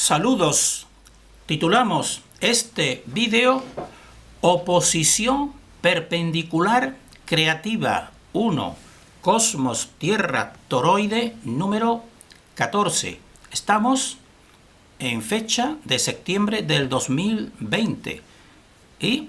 Saludos. Titulamos este vídeo Oposición perpendicular creativa 1, Cosmos Tierra Toroide número 14. Estamos en fecha de septiembre del 2020 y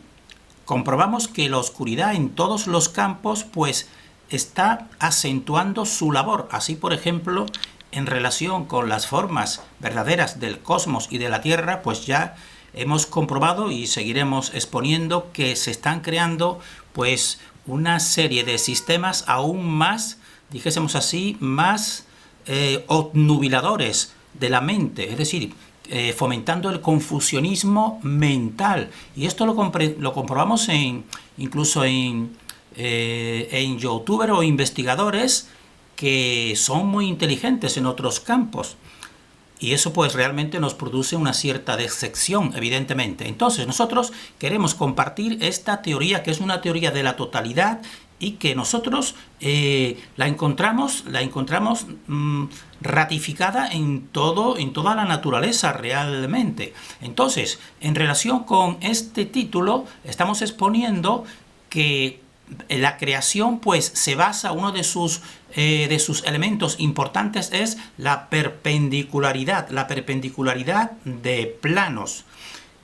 comprobamos que la oscuridad en todos los campos pues está acentuando su labor. Así, por ejemplo, en relación con las formas verdaderas del cosmos y de la Tierra, pues ya hemos comprobado y seguiremos exponiendo que se están creando pues una serie de sistemas aún más, dijésemos así, más obnubiladores de la mente, es decir, fomentando el confusionismo mental. Y esto lo comprobamos incluso en youtubers o investigadores que son muy inteligentes en otros campos. Y eso pues realmente nos produce una cierta decepción, evidentemente. Entonces nosotros queremos compartir esta teoría, que es una teoría de la totalidad y que nosotros la encontramos ratificada en toda la naturaleza realmente. Entonces, en relación con este título, estamos exponiendo que la creación pues se basa, uno de sus elementos importantes es la perpendicularidad de planos.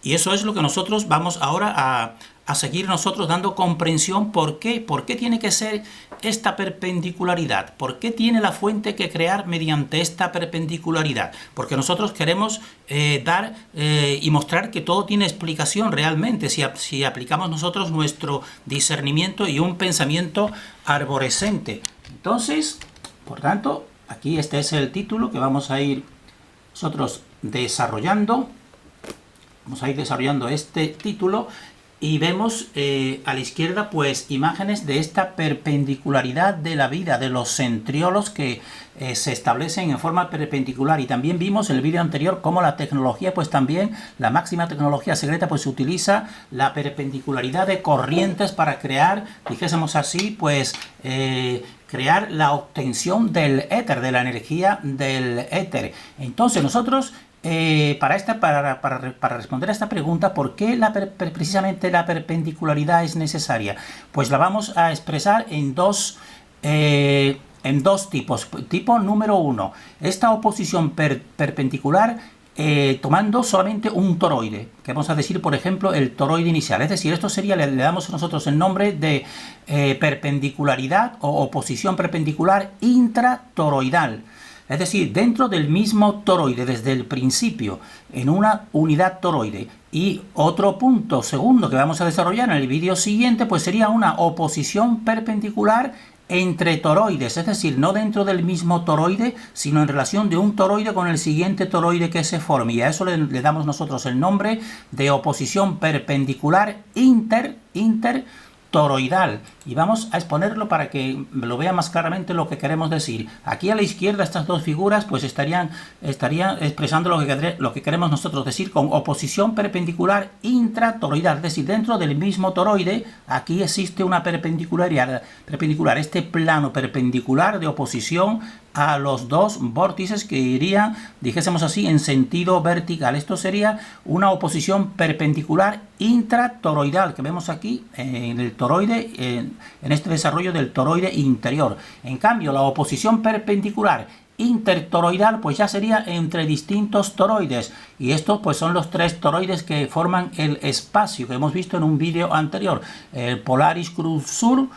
Y eso es lo que nosotros vamos ahora a seguir nosotros dando comprensión. ¿Por qué? ¿Por qué tiene que ser esta perpendicularidad? ¿Por qué tiene la fuente que crear mediante esta perpendicularidad? Porque nosotros queremos dar y mostrar que todo tiene explicación realmente si aplicamos nosotros nuestro discernimiento y un pensamiento arborescente. Entonces, por tanto, aquí este es el título que vamos a ir nosotros desarrollando. Vamos a ir desarrollando este título y vemos a la izquierda pues imágenes de esta perpendicularidad de la vida, de los centriolos que se establecen en forma perpendicular. Y también vimos en el vídeo anterior cómo la tecnología, pues también la máxima tecnología secreta, pues utiliza la perpendicularidad de corrientes para crear, dijésemos así, pues crear la obtención del éter, de la energía del éter. Entonces nosotros para responder a esta pregunta, ¿por qué precisamente la perpendicularidad es necesaria? Pues la vamos a expresar en dos tipos. Tipo número 1, esta oposición perpendicular tomando solamente un toroide, que vamos a decir, por ejemplo, el toroide inicial. Es decir, esto sería, le damos nosotros el nombre de perpendicularidad o oposición perpendicular intratoroidal. Es decir, dentro del mismo toroide, desde el principio, en una unidad toroide. Y otro punto segundo que vamos a desarrollar en el vídeo siguiente, pues sería una oposición perpendicular entre toroides, es decir, no dentro del mismo toroide, sino en relación de un toroide con el siguiente toroide que se forme. Y a eso le damos nosotros el nombre de oposición perpendicular intertoroidal. Y vamos a exponerlo para que lo vea más claramente lo que queremos decir. Aquí a la izquierda estas dos figuras pues estarían expresando lo que queremos nosotros decir con oposición perpendicular intratoroidal. Es decir, dentro del mismo toroide aquí existe una perpendicular, este plano perpendicular de oposición a los dos vórtices que irían, dijésemos así, en sentido vertical. Esto sería una oposición perpendicular intratoroidal que vemos aquí en el toroide, en este desarrollo del toroide interior. En cambio, la oposición perpendicular intertoroidal pues ya sería entre distintos toroides, y estos pues son los tres toroides que forman el espacio que hemos visto en un vídeo anterior, el Polaris Cruz Sur,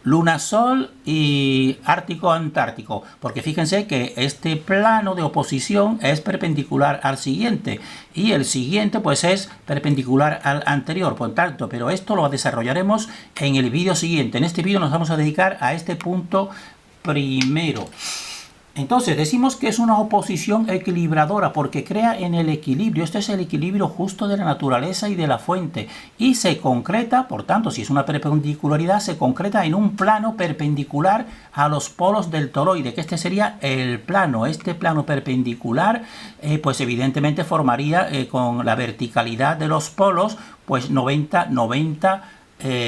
Luna-Sol y Ártico-Antártico, porque fíjense que este plano de oposición es perpendicular al siguiente y el siguiente pues es perpendicular al anterior, por tanto, pero esto lo desarrollaremos en el vídeo siguiente. En este vídeo nos vamos a dedicar a este punto primero. Entonces decimos que es una oposición equilibradora porque crea en el equilibrio. Este es el equilibrio justo de la naturaleza y de la fuente. Y se concreta, por tanto, si es una perpendicularidad, se concreta en un plano perpendicular a los polos del toroide, que este sería el plano. Este plano perpendicular, pues evidentemente formaría con la verticalidad de los polos, pues 90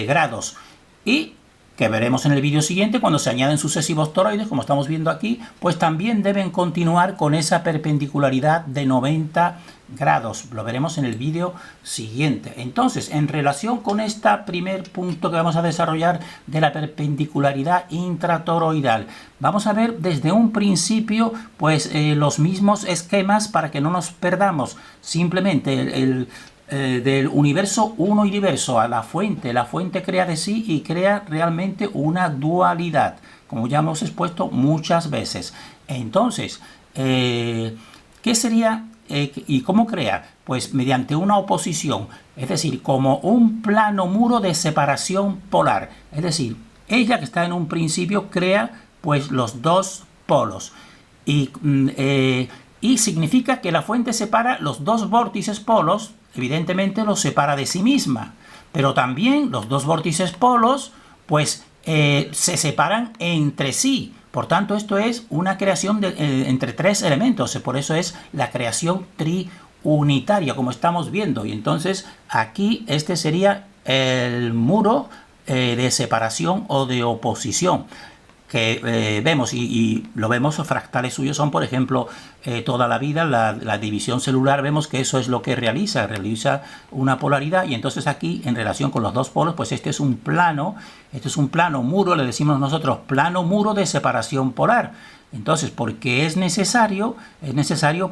grados. Y que veremos en el vídeo siguiente, cuando se añaden sucesivos toroides, como estamos viendo aquí, pues también deben continuar con esa perpendicularidad de 90 grados. Lo veremos en el vídeo siguiente. Entonces, en relación con este primer punto que vamos a desarrollar de la perpendicularidad intratoroidal, vamos a ver desde un principio pues los mismos esquemas para que no nos perdamos. Simplemente del universo universo a la fuente crea de sí y crea realmente una dualidad, como ya hemos expuesto muchas veces. Entonces, ¿qué sería y cómo crea? Pues mediante una oposición, es decir, como un plano muro de separación polar. Es decir, ella que está en un principio crea pues los dos polos. Y significa que la fuente separa los dos vórtices polos, evidentemente los separa de sí misma, pero también los dos vórtices polos pues se separan entre sí. Por tanto, esto es una creación entre tres elementos, por eso es la creación triunitaria, como estamos viendo. Y entonces aquí este sería el muro de separación o de oposición que vemos, y lo vemos, fractales suyos son, por ejemplo, toda la vida, la división celular, vemos que eso es lo que realiza una polaridad, y entonces aquí, en relación con los dos polos, pues este es un plano muro, le decimos nosotros plano muro de separación polar. Entonces, porque es necesario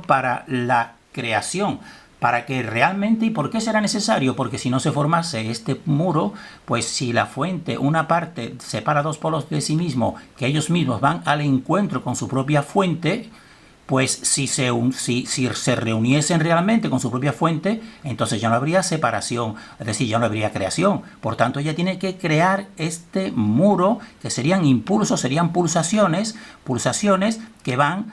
para la creación, para que realmente, ¿y por qué será necesario? Porque si no se formase este muro, pues si la fuente, una parte, separa dos polos de sí mismo, que ellos mismos van al encuentro con su propia fuente, pues si se reuniesen realmente con su propia fuente, entonces ya no habría separación, es decir, ya no habría creación. Por tanto, ella tiene que crear este muro, que serían impulsos, serían pulsaciones que van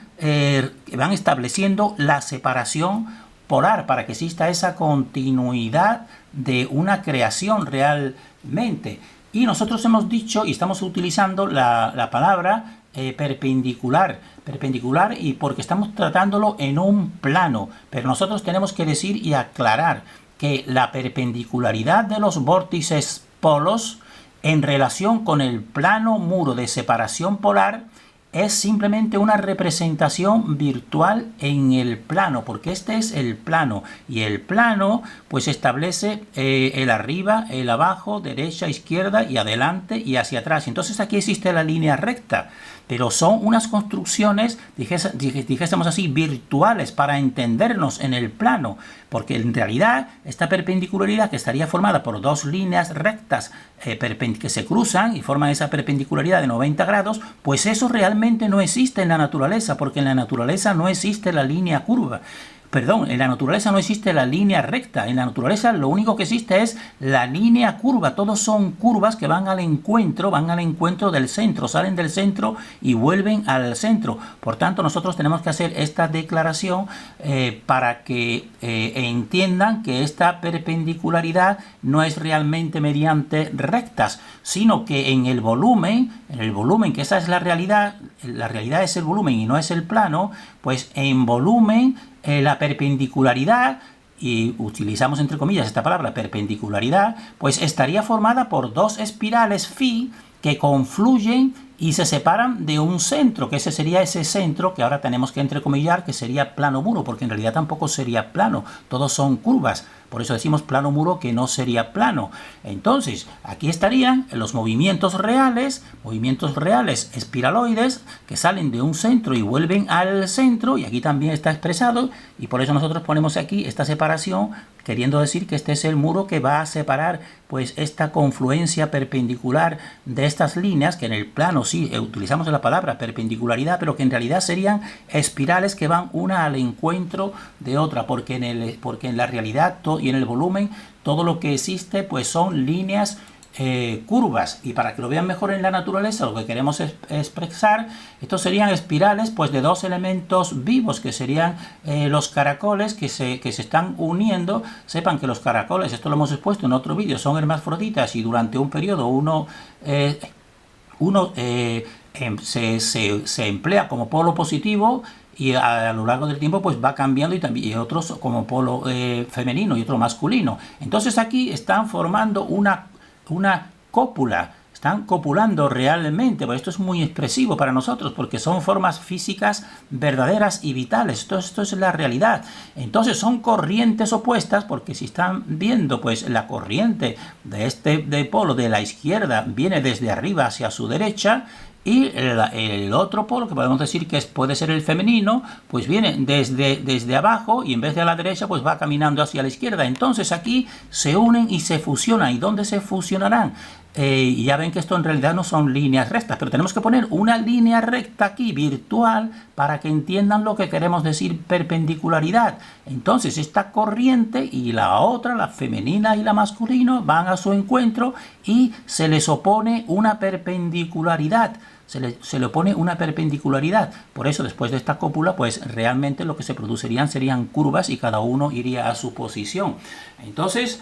estableciendo la separación polar, para que exista esa continuidad de una creación realmente. Y nosotros hemos dicho y estamos utilizando la palabra perpendicular, y porque estamos tratándolo en un plano, pero nosotros tenemos que decir y aclarar que la perpendicularidad de los vórtices polos en relación con el plano muro de separación polar es simplemente una representación virtual en el plano, porque este es el plano, y el plano pues establece el arriba, el abajo, derecha, izquierda y adelante y hacia atrás. Entonces aquí existe la línea recta, pero son unas construcciones, dijésemos así, virtuales para entendernos en el plano, porque en realidad esta perpendicularidad, que estaría formada por dos líneas rectas que se cruzan y forman esa perpendicularidad de 90 grados, pues eso realmente no existe en la naturaleza, porque en la naturaleza no existe la línea curva. Perdón, en la naturaleza no existe la línea recta, en la naturaleza lo único que existe es la línea curva. Todos son curvas que van al encuentro del centro, salen del centro y vuelven al centro. Por tanto, nosotros tenemos que hacer esta declaración para que entiendan que esta perpendicularidad no es realmente mediante rectas, sino que en el volumen, que esa es la realidad es el volumen y no es el plano, pues en volumen la perpendicularidad, y utilizamos entre comillas esta palabra perpendicularidad, pues estaría formada por dos espirales phi que confluyen y se separan de un centro, que ese sería ese centro que ahora tenemos que entrecomillar, que sería plano muro, porque en realidad tampoco sería plano, todos son curvas, por eso decimos plano muro, que no sería plano. Entonces, aquí estarían los movimientos reales espiraloides, que salen de un centro y vuelven al centro, y aquí también está expresado, y por eso nosotros ponemos aquí esta separación, queriendo decir que este es el muro que va a separar pues esta confluencia perpendicular de estas líneas, que en el plano sí utilizamos la palabra perpendicularidad, pero que en realidad serían espirales que van una al encuentro de otra, porque en la realidad y en el volumen todo lo que existe pues son líneas curvas, y para que lo vean mejor en la naturaleza, lo que queremos expresar, estos serían espirales pues de dos elementos vivos, que serían los caracoles que se están uniendo. Sepan que los caracoles, esto lo hemos expuesto en otro vídeo, son hermafroditas, y durante un periodo uno se emplea como polo positivo, y a lo largo del tiempo pues va cambiando, y otros como polo femenino y otro masculino. Entonces aquí están formando una cópula, están copulando realmente. Pues esto es muy expresivo para nosotros porque son formas físicas verdaderas y vitales. Esto es la realidad. Entonces son corrientes opuestas, porque si están viendo, pues la corriente de este polo de la izquierda viene desde arriba hacia su derecha, y el otro polo, que podemos decir que puede ser el femenino, pues viene desde abajo, y en vez de a la derecha, pues va caminando hacia la izquierda. Entonces aquí se unen y se fusionan. ¿Y dónde se fusionarán? Y ya ven que esto en realidad no son líneas rectas, pero tenemos que poner una línea recta aquí, virtual, para que entiendan lo que queremos decir perpendicularidad. Entonces esta corriente y la otra, la femenina y la masculina, van a su encuentro y se les opone una perpendicularidad. Se le opone una perpendicularidad. Por eso, después de esta cópula, pues realmente lo que se producirían serían curvas y cada uno iría a su posición. Entonces,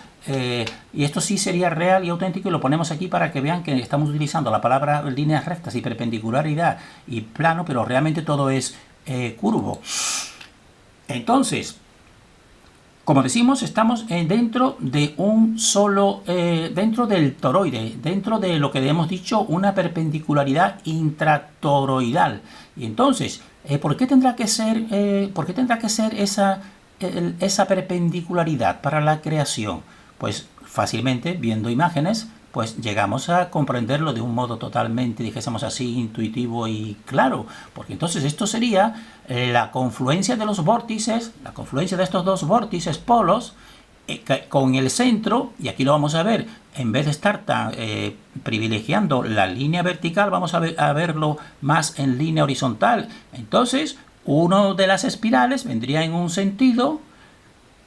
y esto sí sería real y auténtico, y lo ponemos aquí para que vean que estamos utilizando la palabra líneas rectas y perpendicularidad y plano, pero realmente todo es curvo. Entonces, como decimos, estamos dentro de un solo, dentro del toroide, dentro de lo que hemos dicho, una perpendicularidad intratoroidal. Y entonces, ¿por qué tendrá que ser esa perpendicularidad para la creación? Pues fácilmente, viendo imágenes, pues llegamos a comprenderlo de un modo totalmente, dijésemos así, intuitivo y claro, porque entonces esto sería la confluencia de los vórtices, la confluencia de estos dos vórtices polos, con el centro, y aquí lo vamos a ver, en vez de estar privilegiando la línea vertical, vamos a verlo más en línea horizontal. Entonces, una de las espirales vendría en un sentido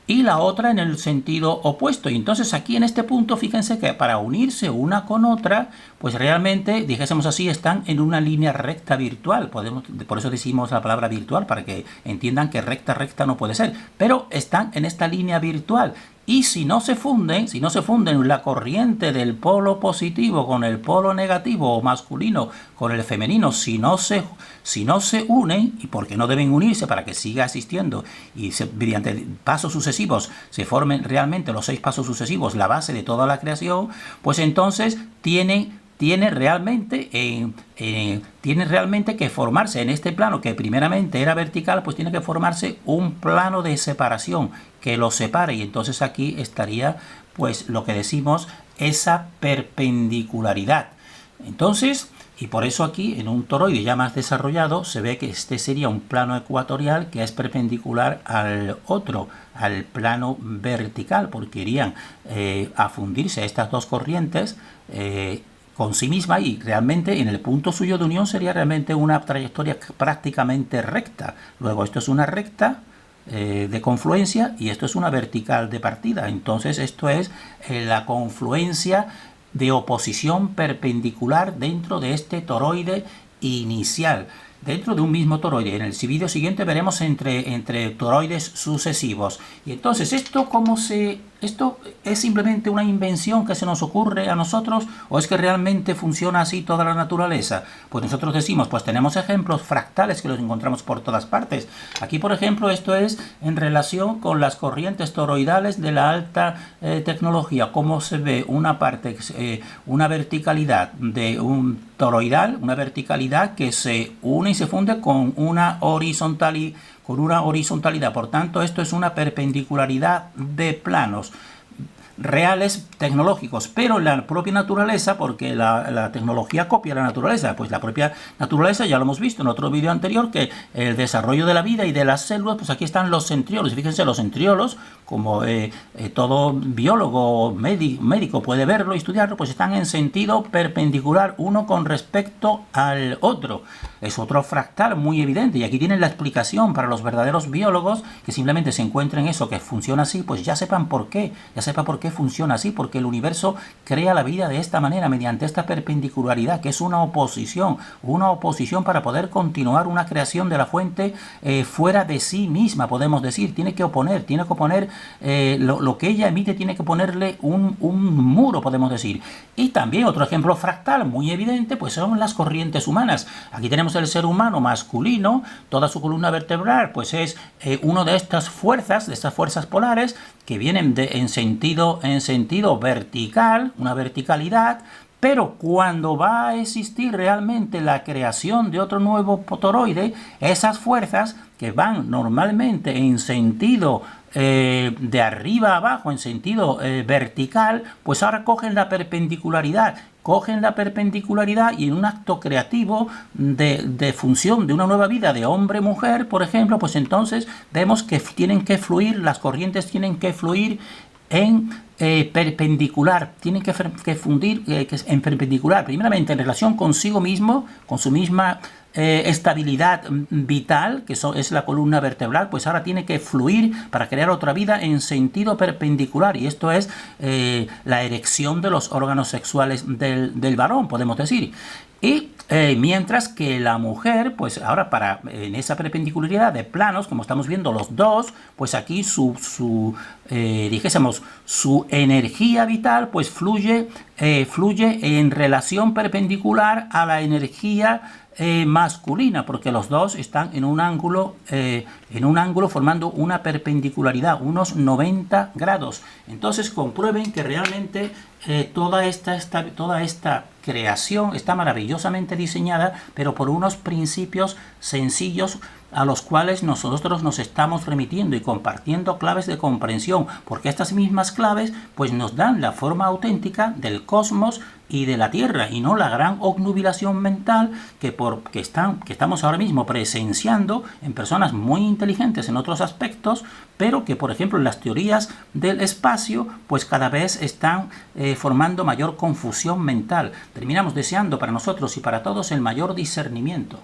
y la otra en el sentido opuesto. Y entonces aquí en este punto, fíjense que para unirse una con otra, pues realmente, dijésemos así, están en una línea recta virtual. Por eso decimos la palabra virtual, para que entiendan que recta no puede ser. Pero están en esta línea virtual. Y si no se funden la corriente del polo positivo con el polo negativo, o masculino con el femenino, si no se unen, y porque no deben unirse para que siga existiendo y mediante pasos sucesivos se formen realmente los 6 pasos sucesivos, la base de toda la creación, pues entonces tiene realmente que formarse en este plano, que primeramente era vertical, pues tiene que formarse un plano de separación que lo separe, y entonces aquí estaría pues lo que decimos, esa perpendicularidad. Entonces, y por eso aquí en un toroide ya más desarrollado se ve que este sería un plano ecuatorial que es perpendicular al otro, al plano vertical, porque irían a fundirse estas dos corrientes con sí misma, y realmente en el punto suyo de unión sería realmente una trayectoria prácticamente recta. Luego esto es una recta de confluencia y esto es una vertical de partida. Entonces esto es la confluencia de oposición perpendicular dentro de este toroide inicial, dentro de un mismo toroide. En el vídeo siguiente veremos entre toroides sucesivos. Y entonces, ¿esto es simplemente una invención que se nos ocurre a nosotros, o es que realmente funciona así toda la naturaleza? Pues nosotros decimos, pues tenemos ejemplos fractales que los encontramos por todas partes. Aquí, por ejemplo, esto es en relación con las corrientes toroidales de la alta tecnología. Cómo se ve una parte, una verticalidad de un toroidal, una verticalidad que se une y se funde con una horizontalidad. Por tanto, esto es una perpendicularidad de planos reales tecnológicos, pero la propia naturaleza, porque la tecnología copia la naturaleza, pues la propia naturaleza, ya lo hemos visto en otro vídeo anterior, que el desarrollo de la vida y de las células, pues aquí están los centriolos, y fíjense, los centriolos, como todo biólogo médico puede verlo y estudiarlo, pues están en sentido perpendicular uno con respecto al otro. Es otro fractal muy evidente, y aquí tienen la explicación para los verdaderos biólogos que simplemente se encuentren eso, que funciona así, pues ya sepan por qué funciona así, porque el universo crea la vida de esta manera, mediante esta perpendicularidad, que es una oposición para poder continuar una creación de la fuente fuera de sí misma, podemos decir. Tiene que oponer lo que ella emite, tiene que ponerle un muro, podemos decir. Y también otro ejemplo fractal muy evidente, pues son las corrientes humanas. Aquí tenemos el ser humano masculino, toda su columna vertebral pues es una de estas fuerzas polares que vienen en sentido vertical, una verticalidad, Pero cuando va a existir realmente la creación de otro nuevo toroide, esas fuerzas que van normalmente en sentido de arriba a abajo, en sentido vertical, pues ahora cogen la perpendicularidad y en un acto creativo de función de una nueva vida de hombre-mujer, por ejemplo, pues entonces vemos que tienen que fluir, las corrientes tienen que fluir en perpendicular, tienen que fundir en perpendicular, primeramente en relación consigo mismo, con su misma estabilidad vital, que es la columna vertebral, pues ahora tiene que fluir para crear otra vida en sentido perpendicular, y esto es la erección de los órganos sexuales del varón, podemos decir. Y mientras que la mujer, pues ahora en esa perpendicularidad de planos, como estamos viendo los dos, pues aquí dijésemos, su energía vital pues fluye en relación perpendicular a la energía masculina, porque los dos están en un ángulo formando una perpendicularidad, unos 90 grados. Entonces comprueben que realmente toda esta creación está maravillosamente diseñada, pero por unos principios sencillos a los cuales nosotros nos estamos remitiendo y compartiendo claves de comprensión, porque estas mismas claves pues nos dan la forma auténtica del cosmos y de la Tierra, y no la gran obnubilación mental que estamos ahora mismo presenciando en personas muy inteligentes en otros aspectos, pero que, por ejemplo, en las teorías del espacio, pues cada vez están formando mayor confusión mental. Terminamos deseando para nosotros y para todos el mayor discernimiento.